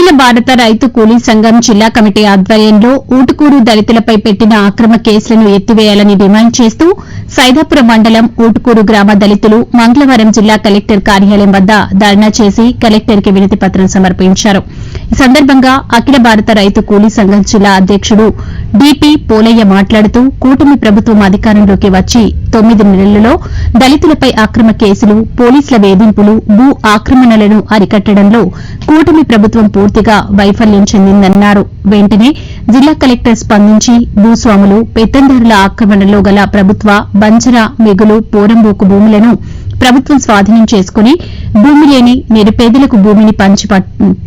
అఖిల భారత రైతు కూలీ సంఘం జిల్లా కమిటీ ఆధ్వర్యంలో ఊటుకూరు దళితులపై పెట్టిన అక్రమ కేసులను ఎత్తివేయాలని డిమాండ్ చేస్తూ సైదాపురం మండలం ఊటుకూరు గ్రామ దళితులు మంగళవారం జిల్లా కలెక్టర్ కార్యాలయం వద్ద ధర్నా చేసి కలెక్టర్కి వినతి పత్రం సమర్పించారు. ఈ సందర్భంగా అఖిల భారత రైతు కూలీ సంఘం జిల్లా అధ్యకుడు డిపి పోలయ్య మాట్లాడుతూ కూటమి ప్రభుత్వం అధికారంలోకి వచ్చి 9 నెలల్లో దళితులపై అక్రమ కేసులు, పోలీసుల వేధింపులు, భూ ఆక్రమణలను అరికట్టడంలో కూటమి ప్రభుత్వం పూర్తిగా వైఫల్యం చెందిందన్నారు. వెంటనే జిల్లా కలెక్టర్ స్పందించి భూస్వాములు, పెత్తందారుల ఆక్రమణలో గల ప్రభుత్వ బంజరా, మిగులు, పోరంబోకు భూములను ప్రభుత్వం స్వాధీనం చేసుకుని భూమి లేని నిరుపేదలకు భూమిని పంచి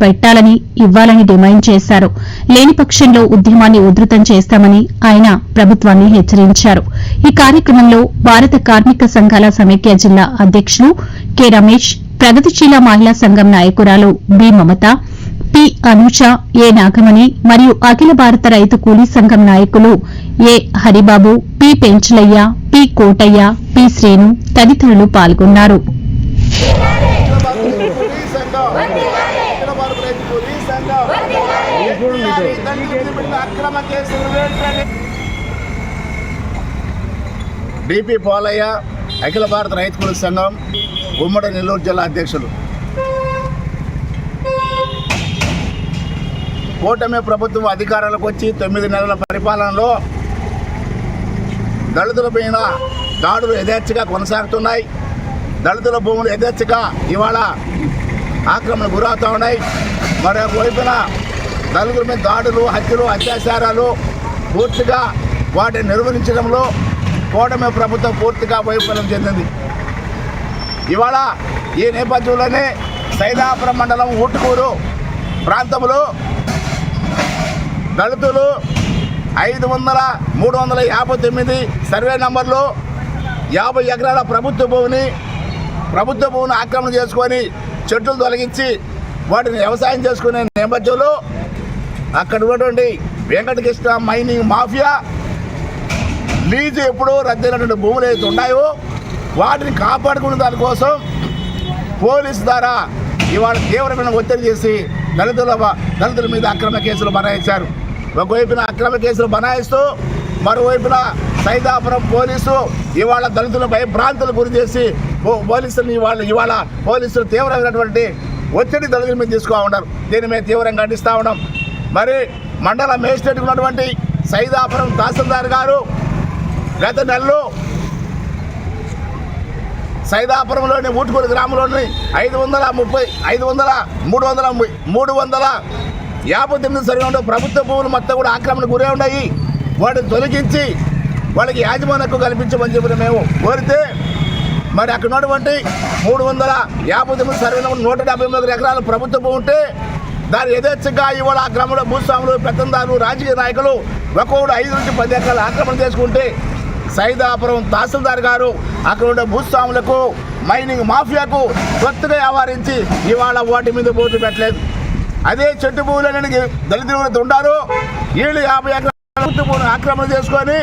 పెట్టాలని, ఇవ్వాలని డిమాండ్ చేశారు. లేని పక్షంలో ఉద్యమాన్ని ఉధృతం చేస్తామని ఆయన ప్రభుత్వాన్ని హెచ్చరించారు. ఈ కార్యక్రమంలో భారత కార్మిక సంఘాల సమైక్య జిల్లా అధ్యకులు కె రమేష్, ప్రగతిశీల మహిళా సంఘం నాయకురాలు B Mamata, P Anusha, A Nagamani మరియు అఖిల భారత రైతు కూలీ సంఘం నాయకులు A Haribabu, P Penchalaiah, P Kotaiah, P Srinu తదితరులు పాల్గొన్నారు. డిపి పోలయ్య, అఖిల భారత రైతు కూలీ సంఘం ఉమ్మడి నెల్లూరు జిల్లా అధ్యక్షులు. కూటమి ప్రభుత్వం అధికారాలకు వచ్చి 9 నెలల పరిపాలనలో దళితుల పైన దాడులు యథేచ్ఛగా కొనసాగుతున్నాయి. దళితుల భూములు యథేచ్ఛగా ఇవాళ ఆక్రమణ గురవుతూ ఉన్నాయి. మరొక వైపున దళితుల మీద దాడులు, హత్యలు, అత్యాచారాలు పూర్తిగా వాటిని నిర్వహించడంలో కూటమి ప్రభుత్వం పూర్తిగా వైఫల్యం చెందింది. ఇవాళ ఈ నేపథ్యంలోనే సైదాపురం మండలం ఊటుకూరు ప్రాంతంలో దళితులు 359 సర్వే నంబర్లో 50 ఎకరాల ప్రభుత్వ భూమిని ఆక్రమణ చేసుకొని చెట్లు తొలగించి వాటిని వ్యవసాయం చేసుకునే నేపథ్యంలో అక్కడ ఉన్నటువంటి వెంకటకృష్ణ మైనింగ్ మాఫియా లీజు ఎప్పుడూ రద్దయినటువంటి భూములు ఏదైతే ఉన్నాయో వాటిని కాపాడుకునే దానికోసం పోలీసు ద్వారా ఇవాళ తీవ్రమైన ఒత్తిడి చేసి దళితుల మీద అక్రమ కేసులు బనాయించారు. ఒకవైపున అక్రమ కేసులు బనాయిస్తూ మరోవైపున సైదాపురం పోలీసు ఇవాళ దళితులపై భ్రాంతులు గురి చేసి ఇవాళ పోలీసులు తీవ్రమైనటువంటి ఒత్తిడి దళితుల మీద తీసుకో ఉన్నారు. దీని మీద తీవ్రంగా ఖండిస్తూ ఉన్నాం. మరి మండల మేజిస్ట్రేట్ ఉన్నటువంటి సైదాపురం తహసీల్దార్ గారు గత నెలలో సైదాపురంలోని ఊటుకూరు గ్రామంలోని 359 సర్వే ఉండే ప్రభుత్వ భూములు మొత్తం కూడా ఆక్రమణ గురై ఉన్నాయి. వాటిని తొలగించి వాళ్ళకి యాజమాన్య హక్కు కల్పించమని చెప్పి మేము కోరితే మరి అక్కడ ఉన్నటువంటి 359 సర్వే 173 ఎకరాల ప్రభుత్వ భూమి ఉంటే దాని యథేచ్ఛగా ఇవాళ ఆ గ్రామంలో భూస్వాములు, పెత్తందారులు, రాజకీయ నాయకులు ఒక్కొక్కడు 5 నుంచి 10 ఎకరాలు ఆక్రమణ చేసుకుంటే సైదాపురం తహసీల్దార్ గారు అక్కడ ఉండే భూస్వాములకు, మైనింగ్ మాఫియాకు కొత్తగా వ్యవహరించి ఇవాళ వాటి మీద బోటు పెట్టలేదు. అదే చెట్టు భూములని దళితులు ఉన్నారు. వీళ్ళు 50 ఎకరాల ప్రభుత్వ భూమిని ఆక్రమణ చేసుకొని